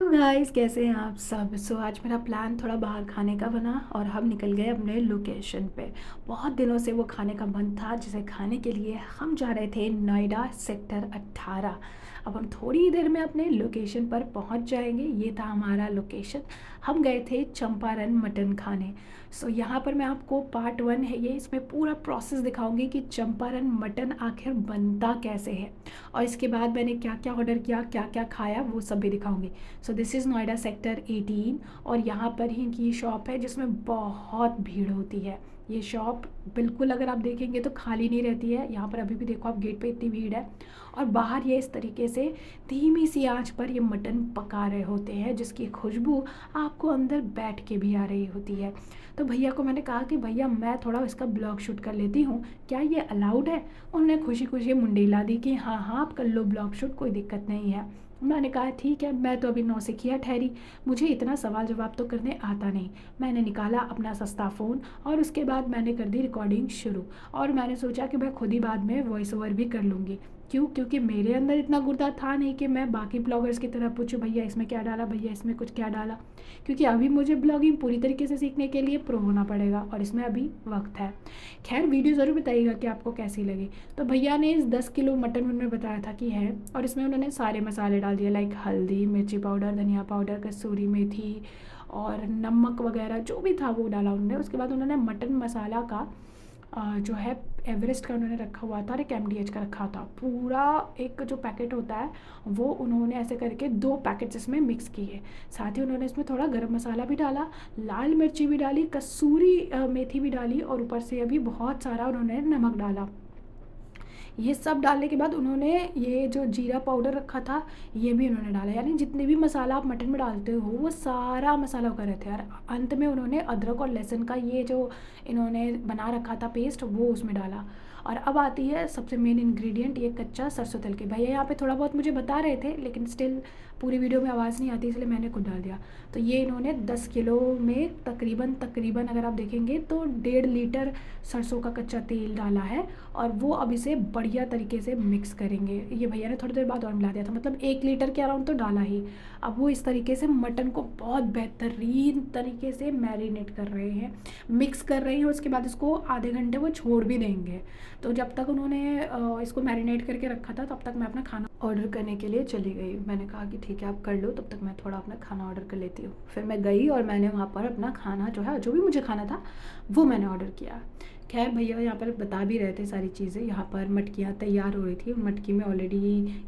तो गाइस कैसे हैं आप सब। आज मेरा प्लान थोड़ा बाहर खाने का बना और हम निकल गए अपने लोकेशन पे। बहुत दिनों से वो खाने का मन था जिसे खाने के लिए हम जा रहे थे नोएडा सेक्टर 18। अब हम थोड़ी ही देर में अपने लोकेशन पर पहुंच जाएंगे। ये था हमारा लोकेशन। हम गए थे चंपारण मटन खाने। यहाँ पर मैं आपको पार्ट 1 है ये, इसमें पूरा प्रोसेस दिखाऊंगी कि चंपारण मटन आखिर बनता कैसे है और इसके बाद मैंने क्या क्या ऑर्डर किया, क्या क्या खाया, वो सब भी दिखाऊंगी। दिस इज़ नोएडा सेक्टर 18 और यहाँ पर ही इनकी शॉप है जिसमें बहुत भीड़ होती है। ये शॉप बिल्कुल अगर आप देखेंगे तो खाली नहीं रहती है। यहाँ पर अभी भी देखो आप गेट पे इतनी भीड़ है और बाहर ये इस तरीके से धीमी सी आंच पर ये मटन पका रहे होते हैं जिसकी खुशबू आपको अंदर बैठ के भी आ रही होती है। तो भैया को मैंने कहा कि भैया मैं थोड़ा इसका ब्लॉग शूट कर लेती हूँ, क्या ये अलाउड है। उन्होंने खुशी खुशी मुंडी हिला दी कि हाँ हाँ आप कर लो ब्लॉग शूट, कोई दिक्कत नहीं है। मैंने कहा ठीक है, मैं तो अभी नौसिखिया ठहरी, मुझे इतना सवाल जवाब तो करने आता नहीं। मैंने निकाला अपना सस्ता फ़ोन और उसके बाद मैंने कर दी रिकॉर्डिंग शुरू। और मैंने सोचा कि मैं खुद ही बाद में वॉइस ओवर भी कर लूँगी। क्यों? क्योंकि मेरे अंदर इतना गुर्दा था नहीं कि मैं बाकी ब्लॉगर्स की तरह पूछूं भैया इसमें क्या डाला, भैया इसमें कुछ क्या डाला। क्योंकि अभी मुझे ब्लॉगिंग पूरी तरीके से सीखने के लिए प्रो होना पड़ेगा और इसमें अभी वक्त है। खैर वीडियो ज़रूर बताइएगा कि आपको कैसी लगी। तो भैया ने इस 10 किलो मटन उन्होंने बताया था कि है और इसमें उन्होंने सारे मसाले डाल दिए लाइक हल्दी, मिर्ची पाउडर, धनिया पाउडर, कसूरी मेथी और नमक वगैरह जो भी था वो डाला उन्होंने। उसके बाद उन्होंने मटन मसाला का जो है एवरेस्ट का उन्होंने रखा हुआ था और एक MDH का रखा था। पूरा एक जो पैकेट होता है वो उन्होंने ऐसे करके 2 पैकेट्स इसमें मिक्स किए। साथ ही उन्होंने इसमें थोड़ा गरम मसाला भी डाला, लाल मिर्ची भी डाली, कसूरी मेथी भी डाली और ऊपर से अभी बहुत सारा उन्होंने नमक डाला। ये सब डालने के बाद उन्होंने ये जो जीरा पाउडर रखा था ये भी उन्होंने डाला। यानी जितने भी मसाला आप मटन में डालते हो वो सारा मसाला कर रहे थे। और अंत में उन्होंने अदरक और लहसुन का ये जो इन्होंने बना रखा था पेस्ट वो उसमें डाला। और अब आती है सबसे मेन इंग्रेडिएंट, ये कच्चा सरसों तेल के। भैया यहाँ पे थोड़ा बहुत मुझे बता रहे थे लेकिन स्टिल पूरी वीडियो में आवाज़ नहीं आती इसलिए मैंने खुद डाल दिया। तो ये इन्होंने 10 किलो में तकरीबन अगर आप देखेंगे तो 1.5 लीटर सरसों का कच्चा तेल डाला है और वो अब इसे बढ़िया तरीके से मिक्स करेंगे। ये भैया ने थोड़ी देर बाद और मिला दिया था, मतलब 1 लीटर के अराउंड तो डाला ही। अब वो इस तरीके से मटन को बहुत बेहतरीन तरीके से मैरिनेट कर रहे हैं, मिक्स कर रहे हैं। उसके बाद इसको आधे घंटे वो छोड़ भी देंगे। तो जब तक उन्होंने इसको मैरिनेट करके रखा था तब तक मैं अपना खाना ऑर्डर करने के लिए चली गई। मैंने कहा कि ठीक है आप कर लो, तब तक मैं थोड़ा अपना खाना ऑर्डर कर लेती हूँ। फिर मैं गई और मैंने वहाँ पर अपना खाना जो है जो भी मुझे खाना था वो मैंने ऑर्डर किया। खैर भैया यहाँ पर बता भी रहे थे सारी चीज़ें। यहाँ पर मटकियाँ तैयार हो रही थी, मटकी में ऑलरेडी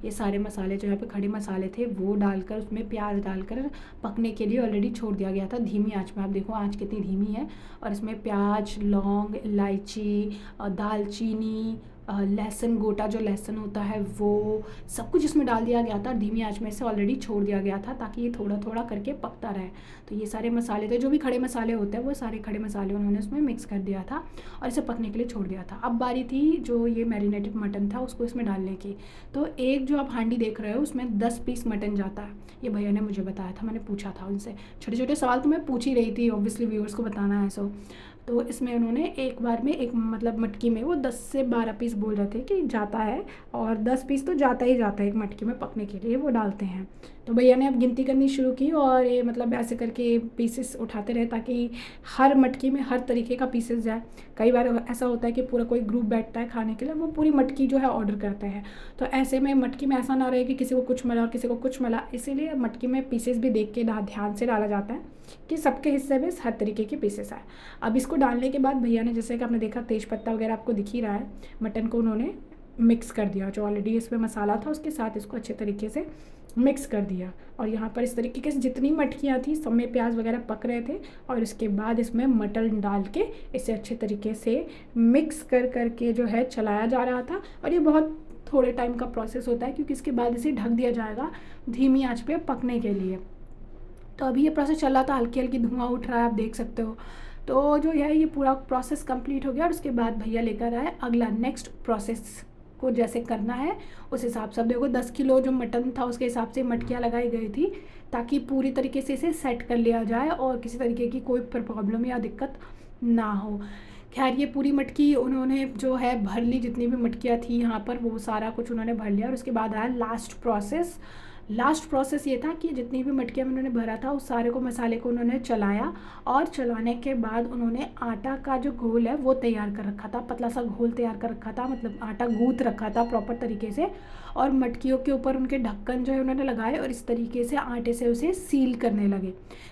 ये सारे मसाले जो यहाँ पे खड़े मसाले थे वो डालकर उसमें प्याज डालकर पकने के लिए ऑलरेडी छोड़ दिया गया था धीमी आंच में। आप देखो आंच कितनी धीमी है। और इसमें प्याज, लौंग, इलायची, दालचीनी, लहसुन, गोटा जो लहसुन होता है वो सब कुछ इसमें डाल दिया गया था। धीमी आंच में से ऑलरेडी छोड़ दिया गया था ताकि ये थोड़ा थोड़ा करके पकता रहे। तो ये सारे मसाले थे, जो भी खड़े मसाले होते हैं वो सारे खड़े मसाले उन्होंने उसमें मिक्स कर दिया था और इसे पकने के लिए छोड़ दिया था। अब बारी थी जो ये मैरिनेटेड मटन था उसको इसमें डालने की। तो एक जो आप हांडी देख रहे हो उसमें 10 पीस मटन जाता है, ये भैया ने मुझे बताया था। मैंने पूछा था उनसे, छोटे छोटे सवाल तो मैं पूछ ही रही थी, ऑब्वियसली व्यूअर्स को बताना है सो। तो इसमें उन्होंने एक बार में एक मतलब मटकी में वो 10 से 12 पीस बोल रहे थे कि जाता है और 10 पीस तो जाता ही जाता है एक मटकी में पकने के लिए, वो डालते हैं। तो भैया ने अब गिनती करनी शुरू की और ये मतलब ऐसे करके पीसेस उठाते रहे ताकि हर मटकी में हर तरीके का पीसेस जाए। कई बार ऐसा होता है कि पूरा कोई ग्रुप बैठता है खाने के लिए, वो पूरी मटकी जो है ऑर्डर करते हैं। तो ऐसे में मटकी में ऐसा ना रहे कि किसी को कुछ मिला और किसी को कुछ मिला, इसीलिए मटकी में पीसेस भी देख के ध्यान से डाला जाता है कि सबके हिस्से में हर तरीके के पीसेस आए। अब इसको डालने के बाद भैया ने, जैसे कि आपने देखा तेज पत्ता वगैरह आपको दिख ही रहा है, मटन को उन्होंने मिक्स कर दिया। जो ऑलरेडी इसमें मसाला था उसके साथ इसको अच्छे तरीके से मिक्स कर दिया। और यहाँ पर इस तरीके से जितनी मटकियाँ थी सब में प्याज वगैरह पक रहे थे और इसके बाद इसमें मटन डाल के इसे अच्छे तरीके से मिक्स कर करके जो है चलाया जा रहा था। और ये बहुत थोड़े टाइम का प्रोसेस होता है क्योंकि इसके बाद इसे ढक दिया जाएगा धीमी आंच पे पकने के लिए। तो अभी ये प्रोसेस चल रहा था, हल्की हल्की धुआं उठ रहा है, आप देख सकते हो। तो जो है ये पूरा प्रोसेस कंप्लीट हो गया और उसके बाद भैया लेकर आए अगला नेक्स्ट प्रोसेस को जैसे करना है उस हिसाब से। अब देखो 10 किलो जो मटन था उसके हिसाब से मटकियाँ लगाई गई थी ताकि पूरी तरीके से इसे सेट कर लिया जाए और किसी तरीके की कोई प्रॉब्लम या दिक्कत ना हो। खैर ये पूरी मटकी उन्होंने जो है भर ली, जितनी भी मटकियाँ थी यहाँ पर वो सारा कुछ उन्होंने भर लिया। और उसके बाद आया लास्ट प्रोसेस लास्ट प्रोसेस ये था कि जितनी भी मटकियाँ में उन्होंने भरा था उस सारे को मसाले को उन्होंने चलाया, और चलाने के बाद उन्होंने आटा का जो घोल है वो तैयार कर रखा था, पतला सा घोल तैयार कर रखा था, मतलब आटा गूँथ रखा था प्रॉपर तरीके से। और मटकियों के ऊपर उनके ढक्कन जो है उन्होंने लगाए और इस तरीके से आटे से उसे सील करने लगे,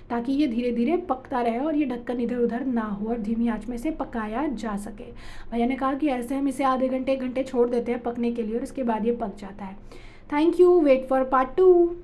ताकि ये धीरे धीरे पकता रहे और ये ढक्कन इधर उधर ना हो और धीमी आंच में इसे पकाया जा सके। भैया ने कहा कि ऐसे हम इसे आधे घंटे 1 घंटे छोड़ देते हैं पकने के लिए और इसके बाद ये पक जाता है। Thank you, wait for part 2।